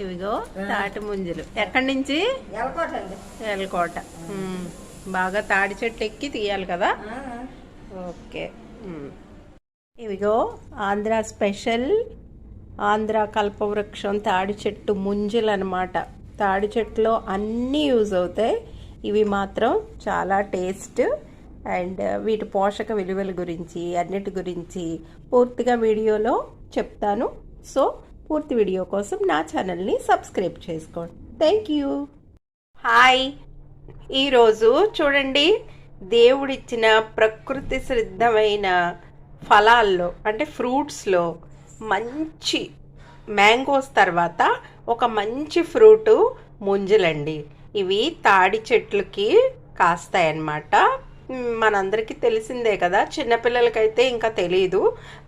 ఇవిగో తాటి ముంజలు ఎక్కడి నుంచి? ఎలకోట. బాగా తాడి చెట్లు ఎక్కి తీయాలి కదా. ఓకే. ఇవిగో ఆంధ్ర స్పెషల్, ఆంధ్ర కల్పవృక్షం తాడి చెట్టు ముంజలు అనమాట. తాడి చెట్టులో అన్నీ యూజ్ అవుతాయి. ఇవి మాత్రం చాలా టేస్ట్. అండ్ వీటి పోషక విలువల గురించి అన్నిటి గురించి పూర్తిగా వీడియోలో చెప్తాను. సో పూర్తి వీడియో కోసం నా ఛానల్ని సబ్స్క్రైబ్ చేసుకోండి. Thank you. హాయ్. ఈరోజు చూడండి, దేవుడిచ్చిన ప్రకృతి సిద్ధమైన ఫలాల్లో అంటే ఫ్రూట్స్లో మంచి మ్యాంగోస్ తర్వాత ఒక మంచి ఫ్రూటు ముంజలండి. ఇవి తాడి చెట్లకి కాస్తాయన్నమాట. మనందరికీ తెలిసిందే కదా, చిన్నపిల్లలకైతే ఇంకా తెలియదు.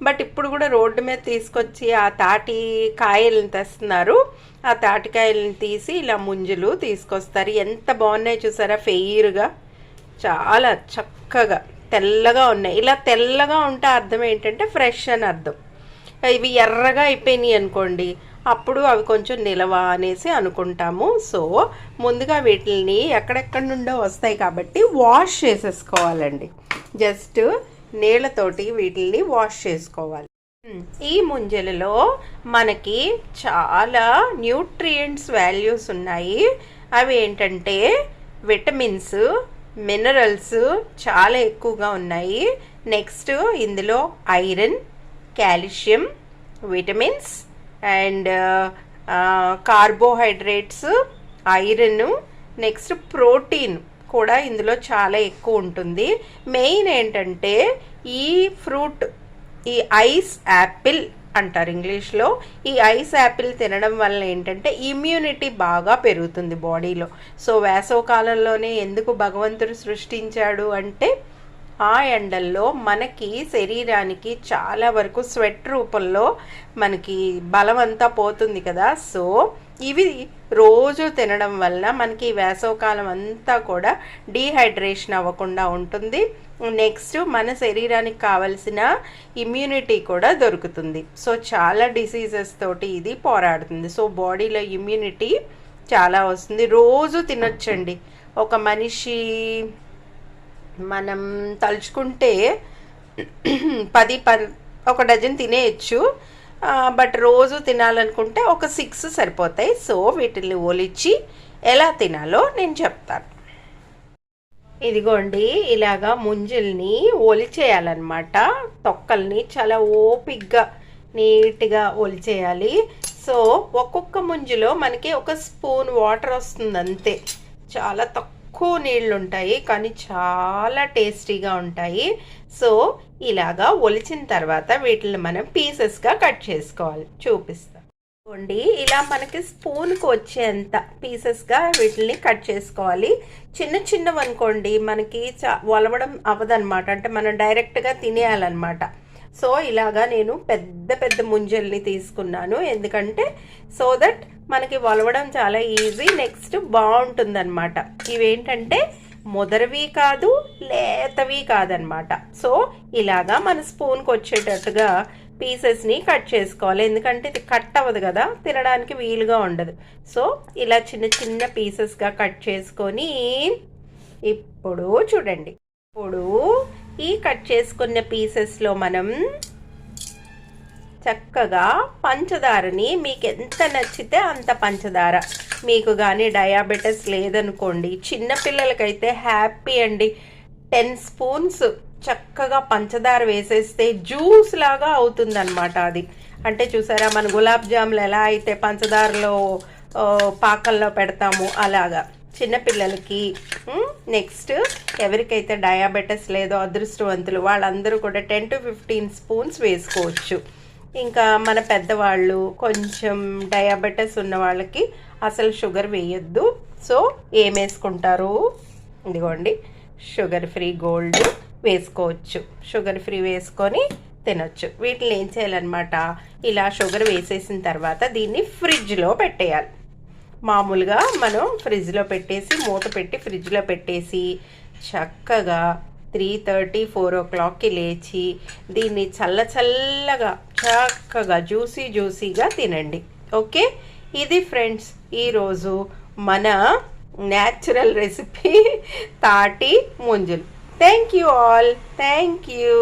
బట్ ఇప్పుడు కూడా రోడ్డు మీద తీసుకొచ్చి ఆ తాటి కాయలను తెస్తున్నారు. ఆ తాటికాయలను తీసి ఇలా ముంజలు తీసుకొస్తారు. ఎంత బాగున్నాయి చూసారా, ఫెయిర్గా, చాలా చక్కగా తెల్లగా ఉన్నాయి. ఇలా తెల్లగా ఉంటే అర్థం ఏంటంటే ఫ్రెష్ అని అర్థం. ఇవి ఎర్రగా అయిపోయినాయి అనుకోండి, అప్పుడు అవి కొంచెం నిలవ అనేసి అనుకుంటాము. సో ముందుగా వీటిని ఎక్కడెక్కడి నుండో వస్తాయి కాబట్టి వాష్ చేసేసుకోవాలండి. జస్ట్ నీళ్ళతోటి వీటిని వాష్ చేసుకోవాలి. ఈ ముంజలలో మనకి చాలా న్యూట్రియంట్స్ వాల్యూస్ ఉన్నాయి. అవి ఏంటంటే విటమిన్స్, మినరల్స్ చాలా ఎక్కువగా ఉన్నాయి. నెక్స్ట్ ఇందులో iron, calcium, vitamins and carbohydrates, iron, next protein కూడా ఇందులో చాలా ఎక్కువ ఉంటుంది. మెయిన్ ఏంటంటే ఈ ఫ్రూట్, ఈ ఐస్ యాపిల్ అంటారు ఇంగ్లీష్లో. ఈ ఐస్ యాపిల్ తినడం వల్ల ఏంటంటే ఇమ్యూనిటీ బాగా పెరుగుతుంది బాడీలో. సో వేసవకాలంలోనే ఎందుకు భగవంతుడు సృష్టించాడు అంటే ఆ ఎండల్లో మనకి శరీరానికి చాలా వరకు స్వెట్ రూపంలో మనకి బలం అంతా పోతుంది కదా. సో ఇవి రోజు తినడం వల్ల మనకి వేసవకాలం అంతా కూడా డీహైడ్రేషన్ అవ్వకుండా ఉంటుంది. నెక్స్ట్ మన శరీరానికి కావలసిన ఇమ్యూనిటీ కూడా దొరుకుతుంది. సో చాలా డిసీజెస్ తోటి ఇది పోరాడుతుంది. సో బాడీలో ఇమ్యూనిటీ చాలా వస్తుంది. రోజు తినొచ్చండి. ఒక మనిషి మనం తలుచుకుంటే 10 ఒక డజన్ తినేయచ్చు. బట్ రోజు తినాలనుకుంటే ఒక 6 సరిపోతాయి. సో వీటిని ఒలిచి ఎలా తినాలో నేను చెప్తాను. ఇదిగోండి, ఇలాగా ముంజల్ని ఒలిచేయాలన్నమాట. తొక్కల్ని చాలా ఓపిగ్గా నీట్గా ఒలిచేయాలి. సో ఒక్కొక్క ముంజలో మనకి ఒక స్పూన్ వాటర్ వస్తుంది అంతే. చాలా తక్కువ నీళ్ళు ఉంటాయి కానీ చాలా టేస్టీగా ఉంటాయి. సో ఇలాగా ఒలిచిన తర్వాత వీటిని మనం పీసెస్గా కట్ చేసుకోవాలి. చూపిస్తాం చూడండి. ఇలా మనకి స్పూన్కి వచ్చేంత పీసెస్గా వీటిని కట్ చేసుకోవాలి. చిన్న చిన్నవి అనుకోండి మనకి ఒలవడం అవ్వదన్నమాట. అంటే మనం డైరెక్ట్గా తినేయాలన్నమాట. సో ఇలాగా నేను పెద్ద పెద్ద ముంజల్ని తీసుకున్నాను. ఎందుకంటే సో దట్ మనకి ఒలవడం చాలా ఈజీ, నెక్స్ట్ బాగుంటుందన్నమాట. ఇవేంటంటే ముదరవి కాదు, లేతవి కాదనమాట. సో ఇలాగా మన స్పూన్కి వచ్చేటట్టుగా పీసెస్ని కట్ చేసుకోవాలి. ఎందుకంటే ఇది కట్ అవ్వదు కదా, తినడానికి వీలుగా ఉండదు. సో ఇలా చిన్న చిన్న పీసెస్గా కట్ చేసుకొని ఇప్పుడు చూడండి. ఇప్పుడు ఈ కట్ చేసుకున్న పీసెస్లో మనం చక్కగా పంచదారని, మీకు ఎంత నచ్చితే అంత పంచదార, మీకు కానీ డయాబెటీస్ లేదనుకోండి, చిన్నపిల్లలకైతే హ్యాపీ అండి. 10 స్పూన్స్ చక్కగా పంచదార వేసేస్తే జ్యూస్ లాగా అవుతుందన్నమాట. అది అంటే చూసారా, మన గులాబ్ జాములు ఎలా అయితే పంచదారలో పాకల్లో పెడతాము అలాగా చిన్నపిల్లలకి. నెక్స్ట్ ఎవరికైతే డయాబెటీస్ లేదో అదృష్టవంతులు వాళ్ళందరూ కూడా 10 to 15 స్పూన్స్ వేసుకోవచ్చు. ఇంకా మన పెద్దవాళ్ళు, కొంచెం డయాబెటీస్ ఉన్న వాళ్ళకి అసలు షుగర్ వేయొద్దు. సో ఏం వేసుకుంటారు? ఇదిగోండి, షుగర్ ఫ్రీ గోల్డ్ వేసుకోవచ్చు. షుగర్ ఫ్రీ వేసుకొని తినొచ్చు. వీటిని ఏం చేయాలన్నమాట, ఇలా షుగర్ వేసేసిన తర్వాత దీన్ని ఫ్రిడ్జ్లో పెట్టేయాలి. మామూలుగా మనం ఫ్రిడ్జ్లో పెట్టేసి మూత పెట్టి ఫ్రిడ్జ్లో పెట్టేసి చక్కగా 3:30, 4 o'clockకి లేచి దీన్ని చల్లగా చక్కగా జ్యూసీగా తినండి. ఓకే, ఇది ఫ్రెండ్స్ ఈరోజు మన న్యాచురల్ రెసిపీ తాటి ముంజలు. Thank you all. Thank you.